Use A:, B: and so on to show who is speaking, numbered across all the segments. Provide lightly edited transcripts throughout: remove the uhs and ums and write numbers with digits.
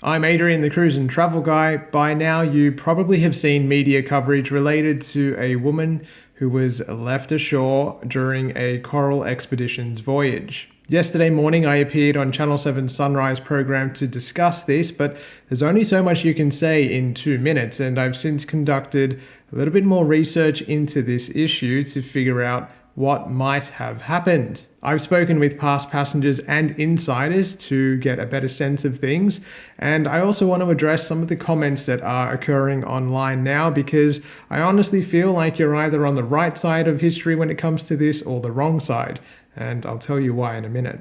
A: I'm Adrian, the cruise and travel guy. By now, you probably have seen media coverage related to a woman who was left ashore during a coral expedition's voyage. Yesterday morning, I appeared on Channel 7's Sunrise program to discuss this, but there's only so much you can say in 2 minutes, and I've since conducted a little bit more research into this issue to figure out what might have happened. I've spoken with past passengers and insiders to get a better sense of things, and I also want to address some of the comments that are occurring online now, because I honestly feel like you're either on the right side of history when it comes to this or the wrong side, and I'll tell you why in a minute.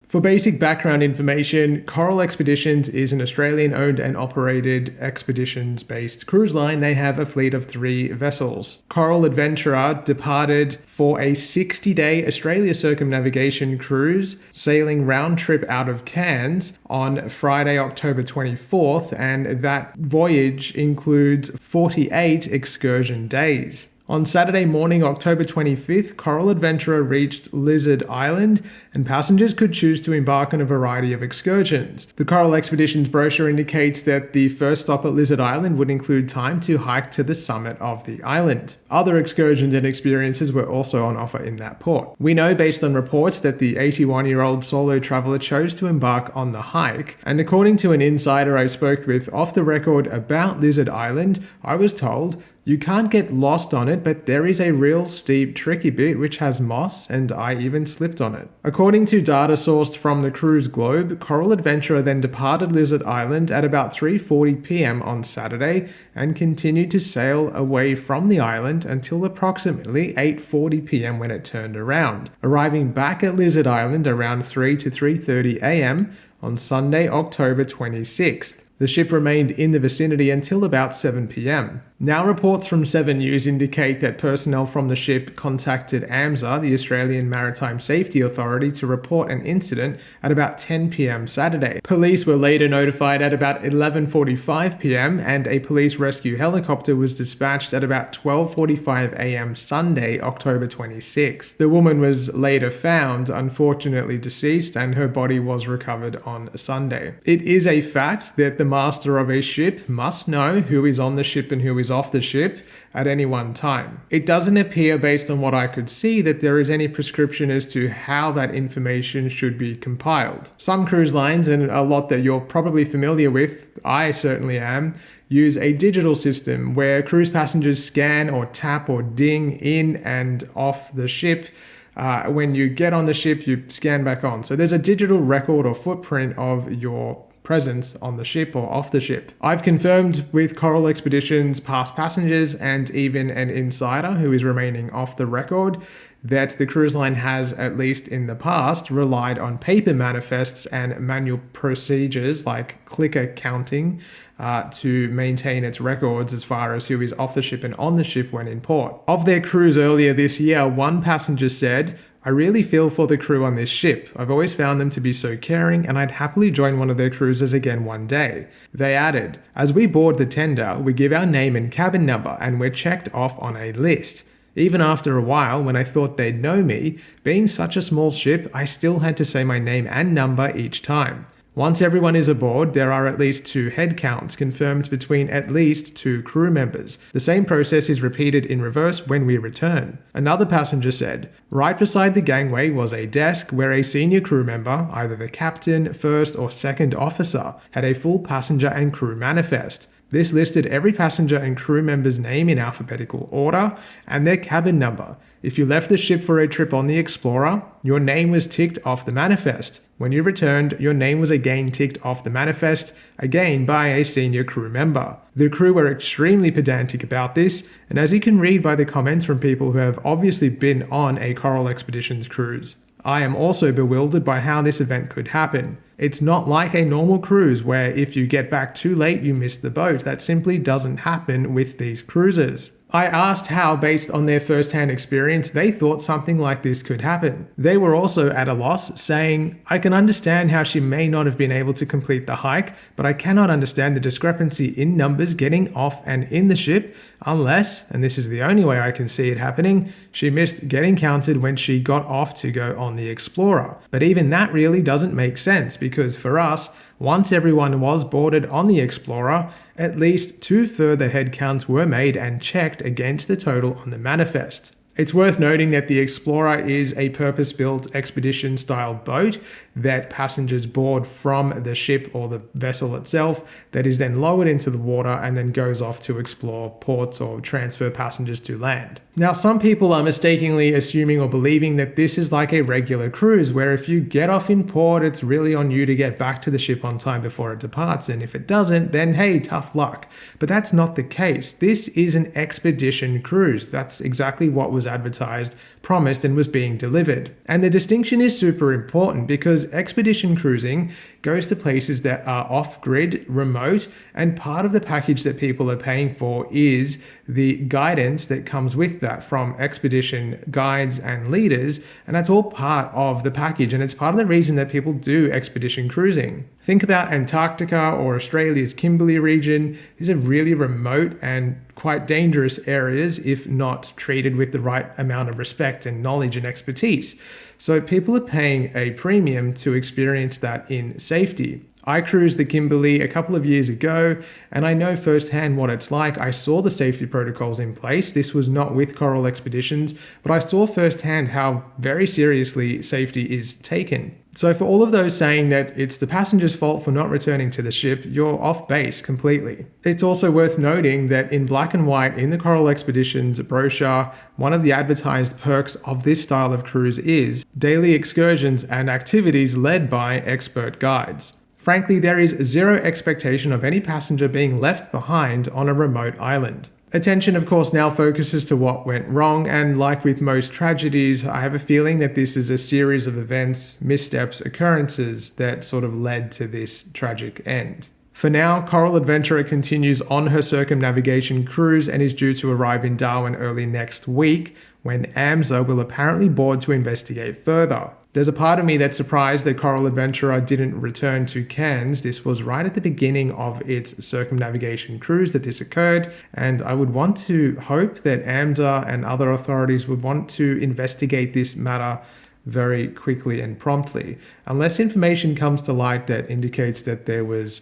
A: For basic background information, Coral Expeditions is an Australian-owned and operated expeditions-based cruise line. They have a fleet of 3 vessels. Coral Adventurer departed for a 60-day Australia circumnavigation cruise, sailing round trip out of Cairns on Friday, October 24th, and that voyage includes 48 excursion days. On Saturday morning, October 25th, Coral Adventurer reached Lizard Island, and passengers could choose to embark on a variety of excursions. The Coral Expeditions brochure indicates that the first stop at Lizard Island would include time to hike to the summit of the island. Other excursions and experiences were also on offer in that port. We know based on reports that the 81-year-old solo traveler chose to embark on the hike, and according to an insider I spoke with off the record about Lizard Island, I was told, "You can't get lost on it, but there is a real steep, tricky bit which has moss, and I even slipped on it." According to data sourced from the Cruise Globe, Coral Adventurer then departed Lizard Island at about 3:40 p.m. on Saturday and continued to sail away from the island until approximately 8:40 p.m. when it turned around, arriving back at Lizard Island around 3 to 3:30 a.m. on Sunday, October 26th. The ship remained in the vicinity until about 7 p.m. Now reports from 7 News indicate that personnel from the ship contacted AMSA, the Australian Maritime Safety Authority, to report an incident at about 10 p.m. Saturday. Police were later notified at about 11:45 p.m. and a police rescue helicopter was dispatched at about 12:45 a.m. Sunday, October 26th. The woman was later found, unfortunately deceased, and her body was recovered on Sunday. It is a fact that the master of a ship must know who is on the ship and who is off the ship at any one time. It doesn't appear, based on what I could see, that there is any prescription as to how that information should be compiled. Some cruise lines, and a lot that you're probably familiar with, I certainly am, use a digital system where cruise passengers scan or tap or ding in and off the ship. When you get on the ship, you scan back on. So there's a digital record or footprint of your presence on the ship or off the ship. I've confirmed with Coral Expeditions past passengers and even an insider who is remaining off the record that the cruise line has, at least in the past, relied on paper manifests and manual procedures like clicker counting to maintain its records as far as who is off the ship and on the ship when in port. Of their cruise earlier this year, one passenger said, "I really feel for the crew on this ship. I've always found them to be so caring, and I'd happily join one of their cruises again one day." They added, "As we board the tender, we give our name and cabin number, and we're checked off on a list. Even after a while, when I thought they'd know me, being such a small ship, I still had to say my name and number each time. Once everyone is aboard, there are at least 2 head counts confirmed between at least 2 crew members. The same process is repeated in reverse when we return." Another passenger said, "Right beside the gangway was a desk where a senior crew member, either the captain, first or second officer, had a full passenger and crew manifest. This listed every passenger and crew member's name in alphabetical order and their cabin number. If you left the ship for a trip on the Explorer, your name was ticked off the manifest. When you returned, your name was again ticked off the manifest, again by a senior crew member. The crew were extremely pedantic about this, and as you can read by the comments from people who have obviously been on a Coral Expeditions cruise. I am also bewildered by how this event could happen. It's not like a normal cruise where if you get back too late, you miss the boat. That simply doesn't happen with these cruises. I asked how, based on their first-hand experience, they thought something like this could happen. They were also at a loss, saying, "I can understand how she may not have been able to complete the hike, but I cannot understand the discrepancy in numbers getting off and in the ship unless, and this is the only way I can see it happening, she missed getting counted when she got off to go on the Explorer." But even that really doesn't make sense, because for us, once everyone was boarded on the Explorer, at least 2 further head counts were made and checked against the total on the manifest. It's worth noting that the Explorer is a purpose-built expedition-style boat that passengers board from the ship or the vessel itself, that is then lowered into the water and then goes off to explore ports or transfer passengers to land. Now, some people are mistakenly assuming or believing that this is like a regular cruise, where if you get off in port, it's really on you to get back to the ship on time before it departs, and if it doesn't, then hey, tough luck. But that's not the case. This is an expedition cruise. That's exactly what was advertised, promised, and was being delivered. And the distinction is super important, because expedition cruising goes to places that are off-grid, remote, and part of the package that people are paying for is the guidance that comes with that from expedition guides and leaders, and that's all part of the package, and it's part of the reason that people do expedition cruising. Think about Antarctica or Australia's Kimberley region. These are really remote and quite dangerous areas if not treated with the right amount of respect and knowledge and expertise. So people are paying a premium to experience that in safety. I cruised the Kimberley a couple of years ago, and I know firsthand what it's like. I saw the safety protocols in place. This was not with Coral Expeditions, but I saw firsthand how very seriously safety is taken. So for all of those saying that it's the passenger's fault for not returning to the ship, you're off base completely. It's also worth noting that in black and white in the Coral Expeditions brochure, one of the advertised perks of this style of cruise is daily excursions and activities led by expert guides. Frankly, there is zero expectation of any passenger being left behind on a remote island. Attention, of course, now focuses to what went wrong, and like with most tragedies, I have a feeling that this is a series of events, missteps, occurrences that sort of led to this tragic end. For now, Coral Adventurer continues on her circumnavigation cruise and is due to arrive in Darwin early next week, when AMSA will apparently board to investigate further. There's a part of me that's surprised that Coral Adventurer didn't return to Cairns. This was right at the beginning of its circumnavigation cruise that this occurred, and I would want to hope that AMSA and other authorities would want to investigate this matter very quickly and promptly. Unless information comes to light that indicates that there was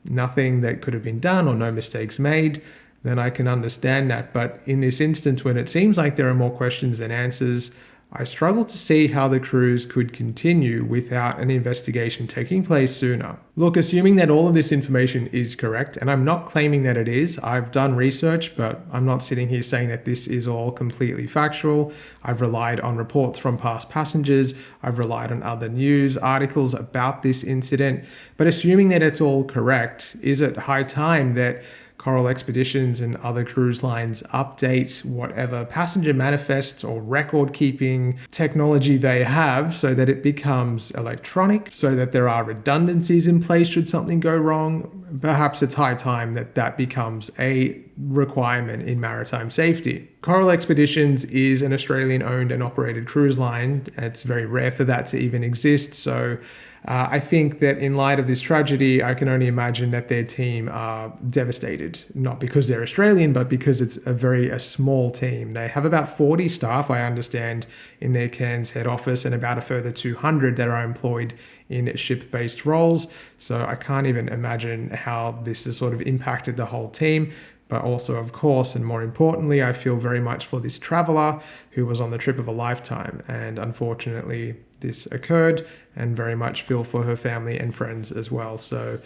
A: nothing that could have been done or no mistakes made, then I can understand that. But in this instance, when it seems like there are more questions than answers, I struggle to see how the cruise could continue without an investigation taking place sooner. Look, assuming that all of this information is correct, and I'm not claiming that it is, I've done research, but I'm not sitting here saying that this is all completely factual. I've relied on reports from past passengers, I've relied on other news articles about this incident, but assuming that it's all correct, is it high time that Coral Expeditions and other cruise lines update whatever passenger manifests or record-keeping technology they have so that it becomes electronic, so that there are redundancies in place should something go wrong? Perhaps it's high time that that becomes a requirement in maritime safety. Coral Expeditions is an Australian-owned and operated cruise line. It's very rare for that to even exist, so I think that in light of this tragedy, I can only imagine that their team are devastated, not because they're Australian, but because it's a small team. They have about 40 staff, I understand, in their Cairns head office, and about a further 200 that are employed in ship-based roles. So I can't even imagine how this has sort of impacted the whole team. But also, of course, and more importantly, I feel very much for this traveler who was on the trip of a lifetime. And unfortunately, this occurred, and very much feel for her family and friends as well. So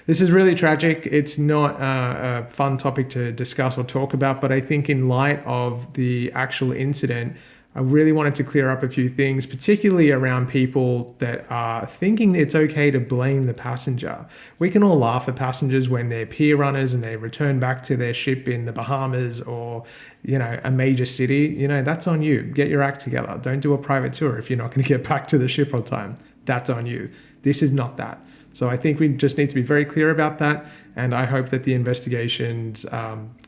A: this is really tragic. It's not a fun topic to discuss or talk about, but I think in light of the actual incident, I really wanted to clear up a few things, particularly around people that are thinking it's okay to blame the passenger. We can all laugh at passengers when they're pier runners and they return back to their ship in the Bahamas or, a major city. That's on you. Get your act together. Don't do a private tour if you're not going to get back to the ship on time. that's on you. This is not that. So I think we just need to be very clear about that. And I hope that the investigations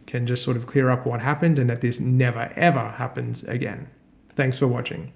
A: can just sort of clear up what happened and that this never, ever happens again. Thanks for watching.